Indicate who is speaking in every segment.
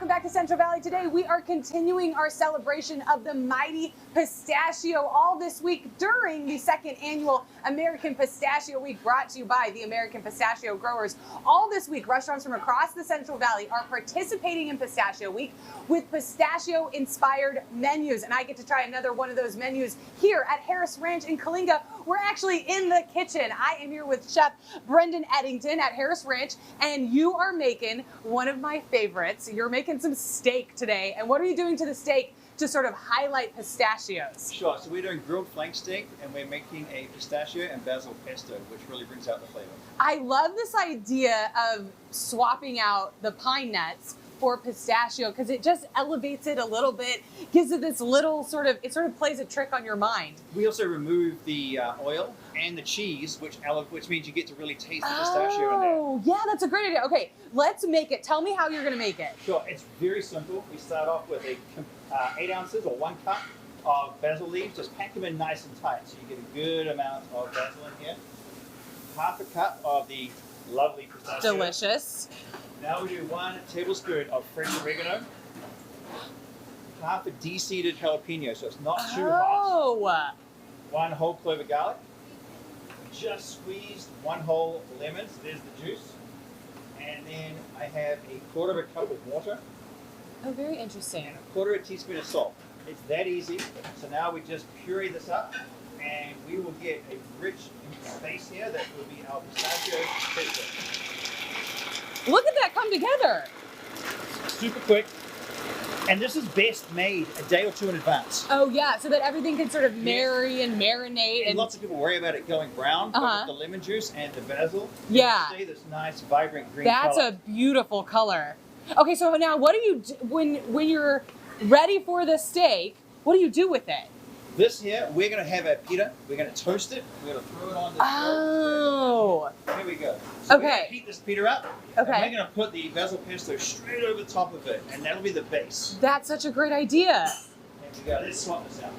Speaker 1: welcome back to Central Valley. Today we are continuing our celebration of the mighty Pistachio all this week during the second annual American Pistachio Week, brought to you by the American Pistachio Growers. All this week, restaurants from across the Central Valley are participating in Pistachio Week with pistachio-inspired menus, and I get to try another one of those menus here at Harris Ranch in Coalinga. We're actually in the kitchen. I am here with Chef Brendan Eddington at Harris Ranch, and you are making one of my favorites. You're making some steak today, and what are you doing to the steak to sort of highlight pistachios?
Speaker 2: Sure, so we're doing grilled flank steak, and we're making a pistachio and basil pesto, which really brings out the flavor.
Speaker 1: I love this idea of swapping out the pine nuts for pistachio because it just elevates it a little bit, gives it this little sort of plays a trick on your mind.
Speaker 2: We also remove the oil and the cheese, which means you get to really taste the pistachio in there.
Speaker 1: Oh, yeah, that's a great idea. Okay, let's make it. Tell me how you're going to make it.
Speaker 2: Sure, it's very simple. We start off with 8 ounces or 1 cup of basil leaves. Just pack them in nice and tight so you get a good amount of basil in here. Half a cup of the lovely pistachio.
Speaker 1: Delicious.
Speaker 2: Now we do 1 tablespoon of fresh oregano. Half a de-seeded jalapeno, so it's not too hot. 1 whole clove of garlic. Just squeezed 1 whole lemon, so there's the juice. And then I have 1/4 of a cup of water.
Speaker 1: Oh, very interesting.
Speaker 2: And 1/4 teaspoon of salt. It's that easy. So now we just puree this up, and we will get a rich base here that will be our pistachio pesto.
Speaker 1: Look at that come together.
Speaker 2: Super quick. And this is best made a day or 2 in advance.
Speaker 1: Oh, yeah, so that everything can sort of marry and marinate.
Speaker 2: And lots of people worry about it going brown, but with the lemon juice and the basil,
Speaker 1: yeah,
Speaker 2: you see this nice, vibrant green
Speaker 1: That's
Speaker 2: color.
Speaker 1: a beautiful color. Okay, so now what do you do when you're ready for the steak? What do you do with it?
Speaker 2: This here, we're going to have a pita. We're going to toast it. We're going to throw it on the grill. Here we go. So we're going to heat this pita up.
Speaker 1: Okay.
Speaker 2: And we're going to put the basil pesto straight over the top of it, and that'll be the base.
Speaker 1: That's such a great idea.
Speaker 2: There we go. Let's swap this out.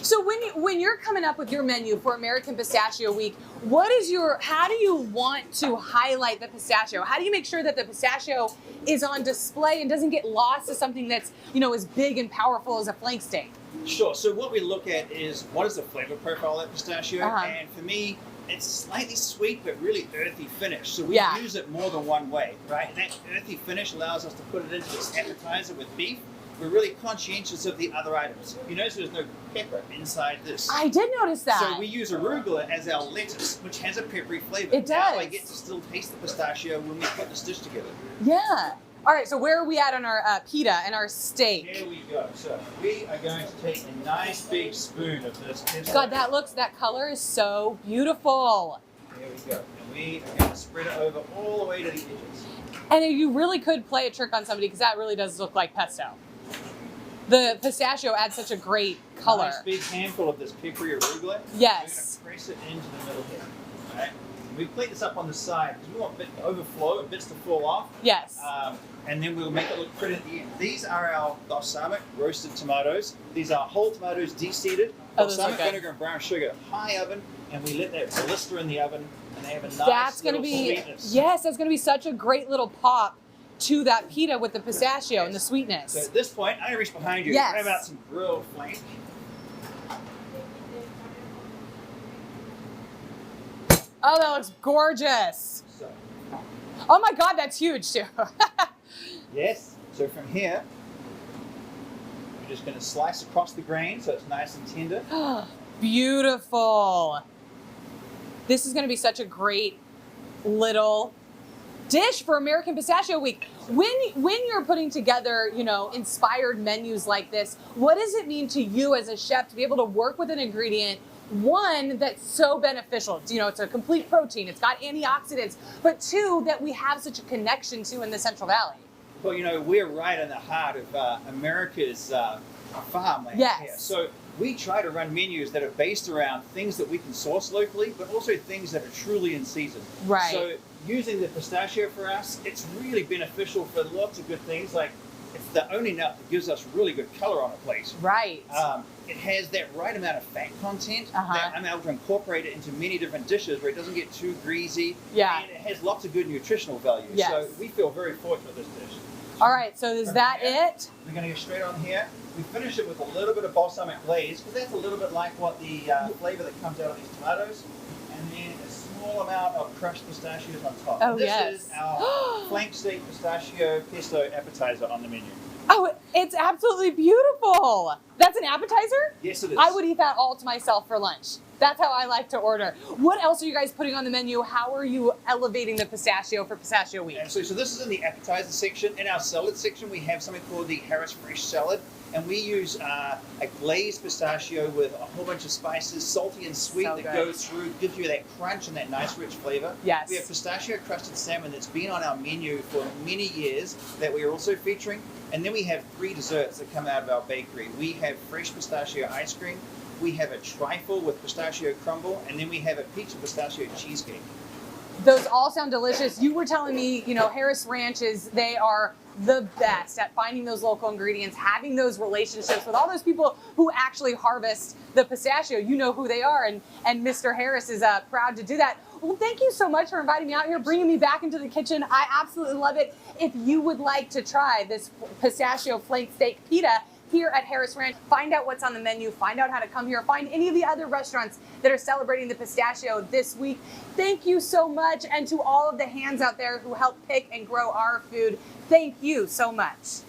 Speaker 1: So when you're coming up with your menu for American Pistachio Week, how do you want to highlight the pistachio? How do you make sure that the pistachio is on display and doesn't get lost to something that's, as big and powerful as a flank steak?
Speaker 2: Sure. So what we look at is what is the flavor profile of that pistachio, and for me, it's slightly sweet but really earthy finish. So we use it more than one way, right? And that earthy finish allows us to put it into this appetizer with beef. We're really conscientious of the other items. You notice there's no pepper inside this.
Speaker 1: I did notice that.
Speaker 2: So we use arugula as our lettuce, which has a peppery flavor.
Speaker 1: It does.
Speaker 2: Now I get to still taste the pistachio when we put this dish together.
Speaker 1: Yeah. All right, so where are we at on our pita and our steak?
Speaker 2: Here we go. So we are going to take a nice big spoon of this pesto.
Speaker 1: God, that color is so beautiful.
Speaker 2: There we go. And we are going to spread it over all the way to the edges.
Speaker 1: And you really could play a trick on somebody because that really does look like pesto. The pistachio adds such a great color.
Speaker 2: Nice big handful of this peppery arugula.
Speaker 1: Yes.
Speaker 2: We're going to press it into the middle here. All right. We plate this up on the side because we want bits to overflow and bits to fall off.
Speaker 1: Yes.
Speaker 2: And then we'll make it look pretty at the end. These are our balsamic roasted tomatoes. These are whole tomatoes de-seeded. Balsamic vinegar and brown sugar, high oven, and we let that blister in the oven, and they have a nice little sweetness.
Speaker 1: Yes, that's going to be such a great little pop to that pita with the pistachio and the sweetness.
Speaker 2: So at this point, I'm going to reach behind you and grab out some grilled flank.
Speaker 1: Oh, that looks gorgeous. Oh my God, that's huge too.
Speaker 2: Yes. So from here, we're just going to slice across the grain so it's nice and tender.
Speaker 1: Beautiful. This is going to be such a great little dish for American Pistachio Week. When you're putting together, inspired menus like this, what does it mean to you as a chef to be able to work with an ingredient, one, that's so beneficial? It's a complete protein, it's got antioxidants, but 2, that we have such a connection to in the Central Valley?
Speaker 2: Well, we're right in the heart of America's farmland here. So we try to run menus that are based around things that we can source locally, but also things that are truly in season.
Speaker 1: Right.
Speaker 2: So using the pistachio for us, it's really beneficial for lots of good things. Like, it's the only nut that gives us really good color on a plate.
Speaker 1: Right.
Speaker 2: It has that right amount of fat content that I'm able to incorporate it into many different dishes where it doesn't get too greasy.
Speaker 1: Yeah.
Speaker 2: And it has lots of good nutritional value.
Speaker 1: Yes.
Speaker 2: So we feel very fortunate with this dish.
Speaker 1: All right, so is that it?
Speaker 2: We're going to go straight on here. We finish it with a little bit of balsamic glaze, because that's a little bit like what the flavor that comes out of these tomatoes. And then a small amount of crushed pistachios on top.
Speaker 1: Oh,
Speaker 2: this
Speaker 1: yes.
Speaker 2: is our flank steak pistachio pesto appetizer on the menu.
Speaker 1: Oh, it's absolutely beautiful. That's an appetizer?
Speaker 2: Yes, it is.
Speaker 1: I would eat that all to myself for lunch. That's how I like to order. What else are you guys putting on the menu? How are you elevating the pistachio for Pistachio Week?
Speaker 2: And so this is in the appetizer section. In our salad section, we have something called the Harris Fresh Salad. And we use a glazed pistachio with a whole bunch of spices, salty and sweet,
Speaker 1: So
Speaker 2: that
Speaker 1: good.
Speaker 2: goes through, gives you that crunch and that nice rich flavor.
Speaker 1: Yes.
Speaker 2: We have pistachio crusted salmon that's been on our menu for many years that we are also featuring. And then we have 3 desserts that come out of our bakery. We have fresh pistachio ice cream, we have a trifle with pistachio crumble, and then we have a peach and pistachio cheesecake.
Speaker 1: Those all sound delicious. You were telling me, you know, Harris Ranches, they are the best at finding those local ingredients, having those relationships with all those people who actually harvest the pistachio. You know who they are, and Mr. Harris is proud to do that. Well, thank you so much for inviting me out here, bringing me back into the kitchen. I absolutely love it. If you would like to try this pistachio flank steak pita here at Harris Ranch, find out what's on the menu, find out how to come here, find any of the other restaurants that are celebrating the pistachio this week. Thank you so much. And to all of the hands out there who help pick and grow our food, thank you so much.